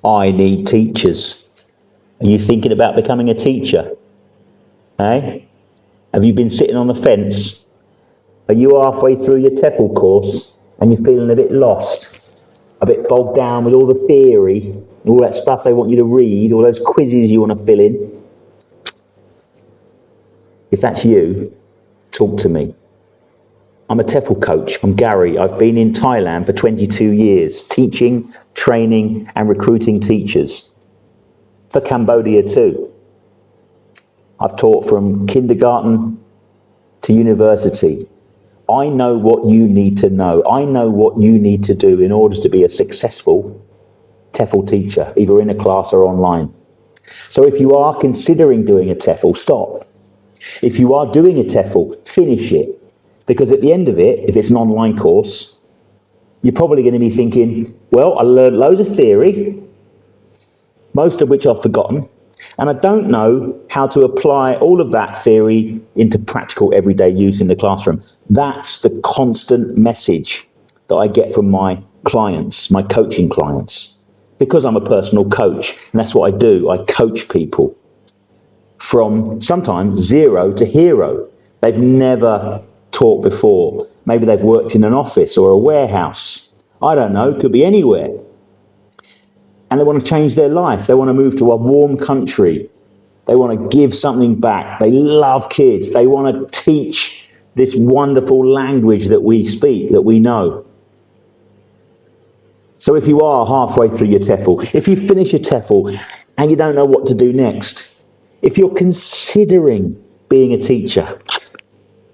I need teachers. Are you thinking about becoming a teacher? Eh? Have you been sitting on the fence? Are you halfway through your TEFL course and you're feeling a bit lost, a bit bogged down with all the theory, all that stuff they want you to read, all those quizzes you want to fill in? If that's you, talk to me. I'm a TEFL coach. I'm Gary. I've been in Thailand for 22 years, teaching, training and recruiting teachers. For Cambodia too. I've taught from kindergarten to university. I know what you need to know. I know what you need to do in order to be a successful TEFL teacher, either in a class or online. So if you are considering doing a TEFL, stop. If you are doing a TEFL, finish it. Because at the end of it, if it's an online course, you're probably going to be thinking, well, I learned loads of theory, most of which I've forgotten, and I don't know how to apply all of that theory into practical everyday use in the classroom. That's the constant message that I get from my clients, my coaching clients, because I'm a personal coach, and that's what I do. I coach people from sometimes zero to hero. They've never taught before. Maybe they've worked in an office or a warehouse. I don't know, could be anywhere. And they want to change their life. They want to move to a warm country. They want to give something back. They love kids. They want to teach this wonderful language that we speak, that we know. So if you are halfway through your TEFL, if you finish your TEFL and you don't know what to do next, if you're considering being a teacher,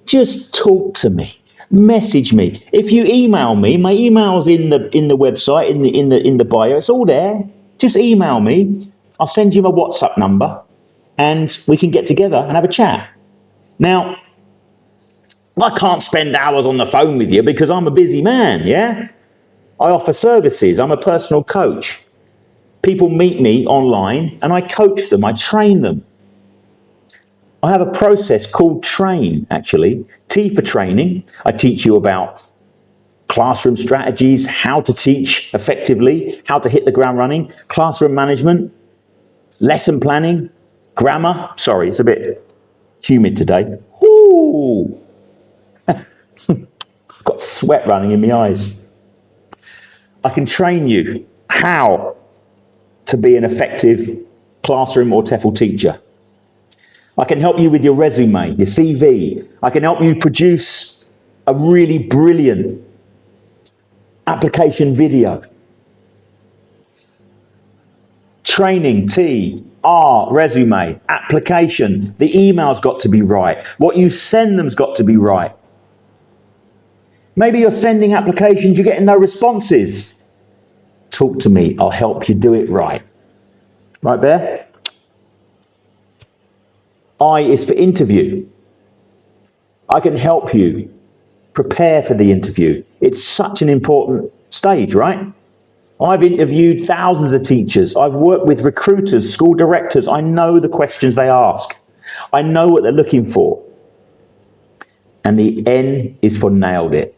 just talk to me. Message me. If you email me, my email's in the website, in the bio. It's all there. Just email me. I'll send you my WhatsApp number, and we can get together and have a chat. Now, I can't spend hours on the phone with you because I'm a busy man. Yeah, I offer services. I'm a personal coach. People meet me online, and I coach them. I train them. I have a process called TRAIN, actually. T for training. I teach you about classroom strategies, how to teach effectively, how to hit the ground running, classroom management, lesson planning, grammar. Sorry, it's a bit humid today. Ooh. I've got sweat running in my eyes. I can train you how to be an effective classroom or TEFL teacher. I can help you with your resume, your CV. I can help you produce a really brilliant application video. Training, T, R, resume, application. The email's got to be right. What you send them's got to be right. Maybe you're sending applications, you're getting no responses. Talk to me, I'll help you do it right. Right, Bear? I is for interview. I can help you prepare for the interview. It's such an important stage, right? I've interviewed thousands of teachers. I've worked with recruiters, school directors. I know the questions they ask. I know what they're looking for. And the N is for nailed it.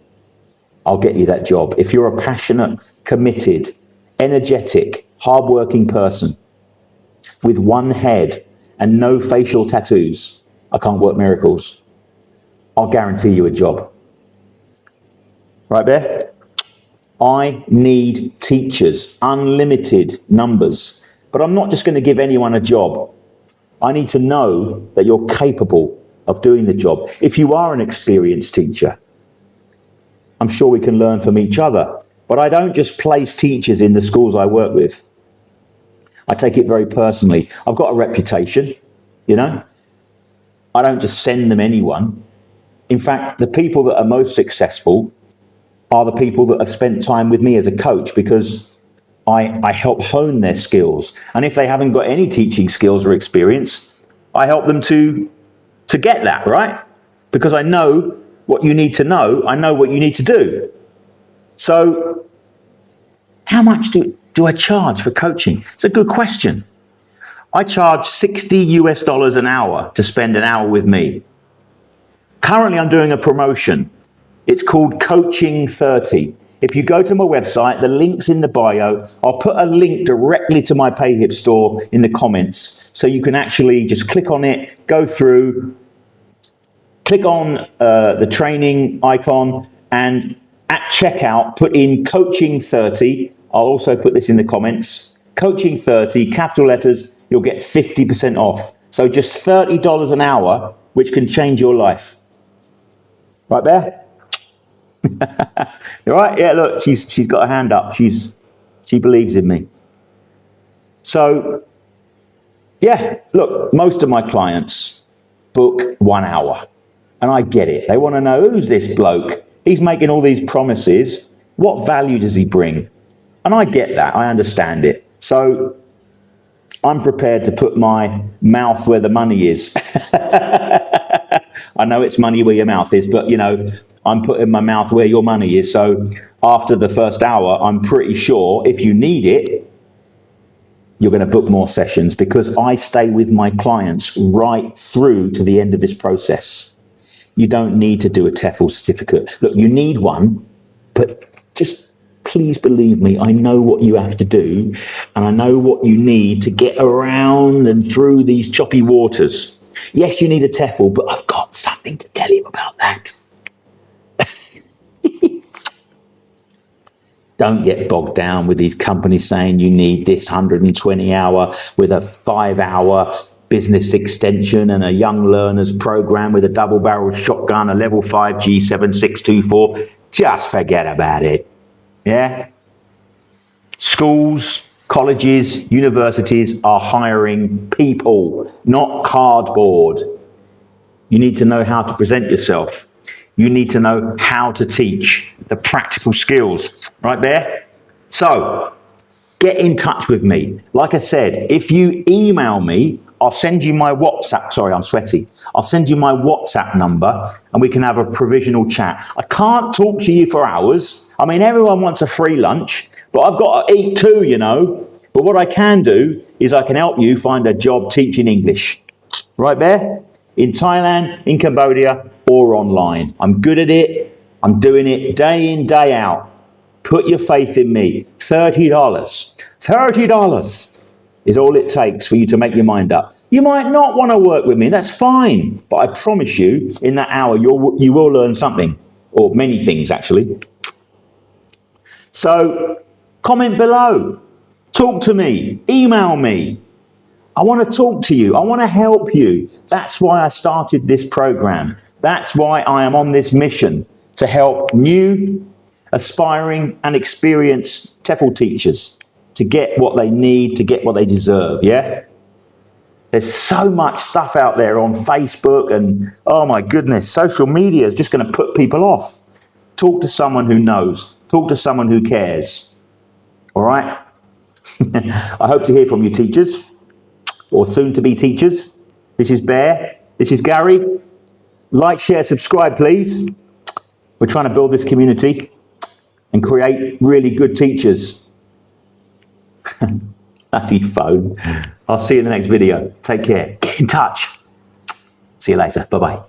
I'll get you that job. If you're a passionate, committed, energetic, hardworking person with one head and no facial tattoos, I can't work miracles. I'll guarantee you a job. Right, Bear? I need teachers, unlimited numbers. But I'm not just going to give anyone a job. I need to know that you're capable of doing the job. If you are an experienced teacher, I'm sure we can learn from each other. But I don't just place teachers in the schools I work with. I take it very personally. I've got a reputation, you know. I don't just send them anyone. In fact, the people that are most successful are the people that have spent time with me as a coach, because I help hone their skills. And if they haven't got any teaching skills or experience, I help them to get that, right? Because I know what you need to know. I know what you need to do. So how much do I charge for coaching? It's a good question. I charge $60 an hour to spend an hour with me. Currently, I'm doing a promotion. It's called Coaching 30. If you go to my website, the link's in the bio. I'll put a link directly to my PayHip store in the comments, so you can actually just click on it, go through, click on the training icon, and at checkout, put in coaching 30. I'll also put this in the comments. Coaching 30, capital letters, you'll get 50% off. So just $30 an hour, which can change your life. Right there? All right? Yeah, look, she's got a hand up. She believes in me. So, yeah, look, most of my clients book 1 hour. And I get it. They want to know, who's this bloke? He's making all these promises. What value does he bring? And I get that. I understand it. So I'm prepared to put my mouth where the money is. I know it's money where your mouth is, but, you know, I'm putting my mouth where your money is. So after the first hour, I'm pretty sure if you need it, you're going to book more sessions, because I stay with my clients right through to the end of this process. You don't need to do a TEFL certificate. Look, you need one, but just please believe me, I know what you have to do, and I know what you need to get around and through these choppy waters. Yes, you need a TEFL, but I've got something to tell you about that. Don't get bogged down with these companies saying you need this 120-hour with a 5-hour business extension and a young learners program with a double-barrel shotgun, a level 5 G7624. Just forget about it. Yeah? Schools, colleges, universities are hiring people, not cardboard. You need to know how to present yourself. You need to know how to teach, the practical skills, right there? So, get in touch with me. Like I said, if you email me, I'll send you my WhatsApp. Sorry, I'm sweaty. I'll send you my WhatsApp number and we can have a provisional chat. I can't talk to you for hours. I mean, everyone wants a free lunch, but I've got to eat too, you know. But what I can do is I can help you find a job teaching English. Right there? In Thailand, in Cambodia, or online. I'm good at it. I'm doing it day in, day out. Put your faith in me. $30. $30 is all it takes for you to make your mind up. You might not want to work with me. That's fine. But I promise you, in that hour, you will learn something. Or many things, actually. So, comment below. Talk to me. Email me. I want to talk to you. I want to help you. That's why I started this program. That's why I am on this mission to help new, aspiring and experienced TEFL teachers to get what they need, to get what they deserve, yeah? There's so much stuff out there on Facebook and, oh my goodness, social media is just going to put people off. Talk to someone who knows. Talk to someone who cares. All right? I hope to hear from you, teachers. Or soon-to-be teachers. This is Bear. This is Gary. Like, share, subscribe, please. We're trying to build this community and create really good teachers. Bloody phone. I'll see you in the next video. Take care. Get in touch. See you later. Bye-bye.